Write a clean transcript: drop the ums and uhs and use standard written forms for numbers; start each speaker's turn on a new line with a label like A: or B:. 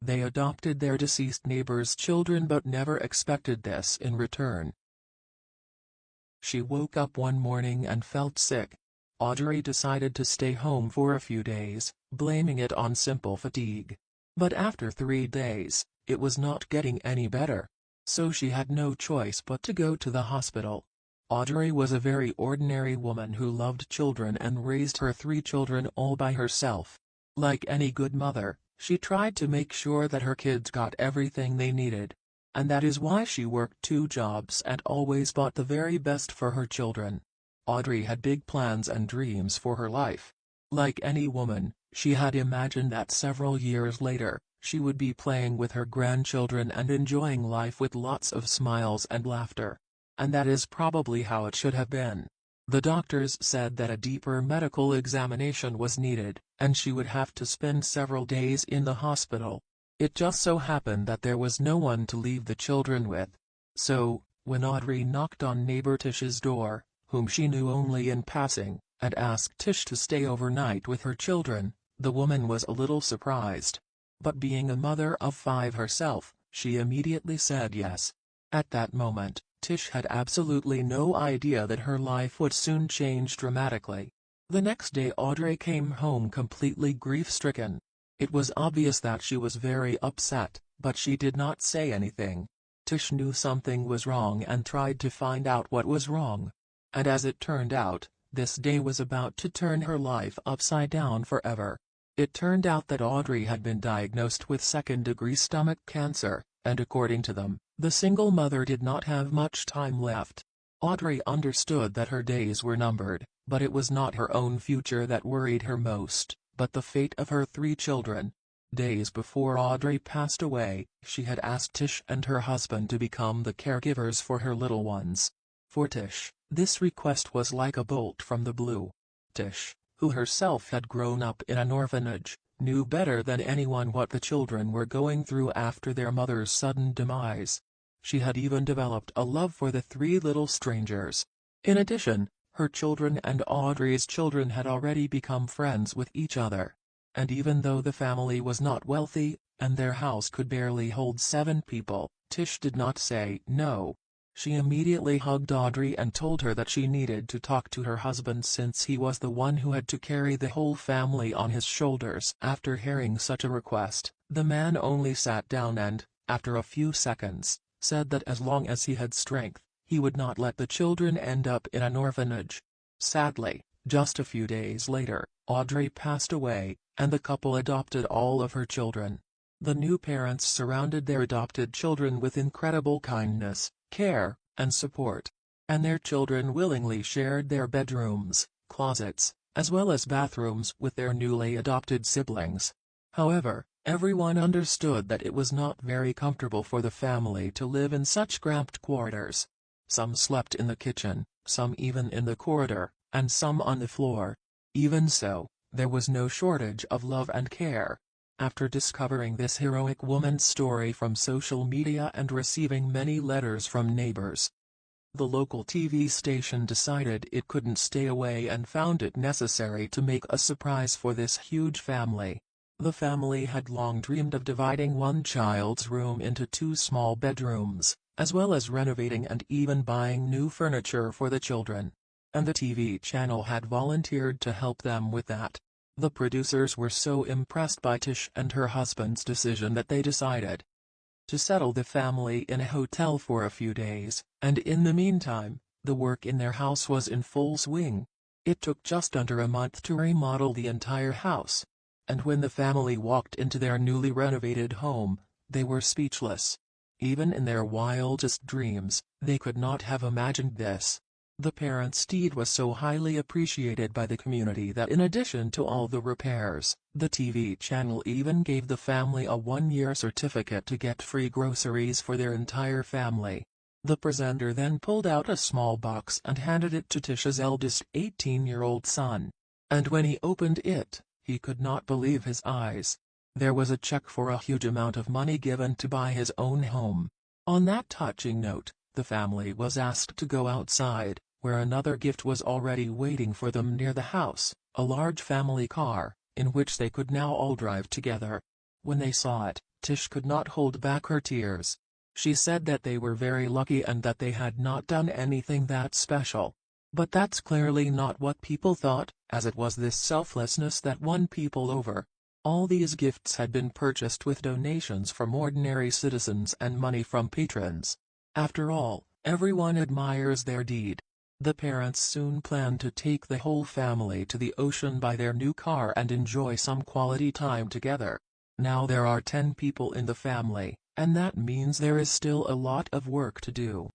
A: They adopted their deceased neighbor's children but never expected this in return. She woke up one morning and felt sick. Audrey decided to stay home for a few days, blaming it on simple fatigue. But after 3 days, it was not getting any better. So she had no choice but to go to the hospital. Audrey was a very ordinary woman who loved children and raised her 3 children all by herself. Like any good mother, she tried to make sure that her kids got everything they needed. And that is why she worked 2 jobs and always bought the very best for her children. Audrey had big plans and dreams for her life. Like any woman, she had imagined that several years later, she would be playing with her grandchildren and enjoying life with lots of smiles and laughter. And that is probably how it should have been. The doctors said that a deeper medical examination was needed, and she would have to spend several days in the hospital. It just so happened that there was no one to leave the children with. So, when Audrey knocked on neighbor Tish's door, whom she knew only in passing, and asked Tish to stay overnight with her children, the woman was a little surprised. But being a mother of 5 herself, she immediately said yes. At that moment, Tish had absolutely no idea that her life would soon change dramatically. The next day Audrey came home completely grief-stricken. It was obvious that she was very upset, but she did not say anything. Tish knew something was wrong and tried to find out what was wrong. And as it turned out, this day was about to turn her life upside down forever. It turned out that Audrey had been diagnosed with second-degree stomach cancer, and according to them, the single mother did not have much time left. Audrey understood that her days were numbered, but it was not her own future that worried her most, but the fate of her 3 children. Days before Audrey passed away, she had asked Tish and her husband to become the caregivers for her little ones. For Tish, this request was like a bolt from the blue. Tish, who herself had grown up in an orphanage, knew better than anyone what the children were going through after their mother's sudden demise. She had even developed a love for the 3 little strangers. In addition, her children and Audrey's children had already become friends with each other. And even though the family was not wealthy, and their house could barely hold 7 people, Tish did not say no. She immediately hugged Audrey and told her that she needed to talk to her husband since he was the one who had to carry the whole family on his shoulders. After hearing such a request, the man only sat down and, after a few seconds, said that as long as he had strength, he would not let the children end up in an orphanage. Sadly, just a few days later, Audrey passed away, and the couple adopted all of her children. The new parents surrounded their adopted children with incredible kindness, care, and support. And their children willingly shared their bedrooms, closets, as well as bathrooms with their newly adopted siblings. However, everyone understood that it was not very comfortable for the family to live in such cramped quarters. Some slept in the kitchen, some even in the corridor, and some on the floor. Even so, there was no shortage of love and care. After discovering this heroic woman's story from social media and receiving many letters from neighbors, the local TV station decided it couldn't stay away and found it necessary to make a surprise for this huge family. The family had long dreamed of dividing one child's room into 2 small bedrooms, as well as renovating and even buying new furniture for the children. And the TV channel had volunteered to help them with that. The producers were so impressed by Tish and her husband's decision that they decided to settle the family in a hotel for a few days, and in the meantime, the work in their house was in full swing. It took just under a month to remodel the entire house. And when the family walked into their newly renovated home, they were speechless. Even in their wildest dreams, they could not have imagined this. The parents' deed was so highly appreciated by the community that in addition to all the repairs, the TV channel even gave the family a 1-year certificate to get free groceries for their entire family. The presenter then pulled out a small box and handed it to Tish's eldest 18-year-old son. And when he opened it, he could not believe his eyes. There was a check for a huge amount of money given to buy his own home. On that touching note, the family was asked to go outside, where another gift was already waiting for them near the house, a large family car, in which they could now all drive together. When they saw it, Tish could not hold back her tears. She said that they were very lucky and that they had not done anything that special. But that's clearly not what people thought, as it was this selflessness that won people over. All these gifts had been purchased with donations from ordinary citizens and money from patrons. After all, everyone admires their deed. The parents soon planned to take the whole family to the ocean by their new car and enjoy some quality time together. Now there are 10 people in the family, and that means there is still a lot of work to do.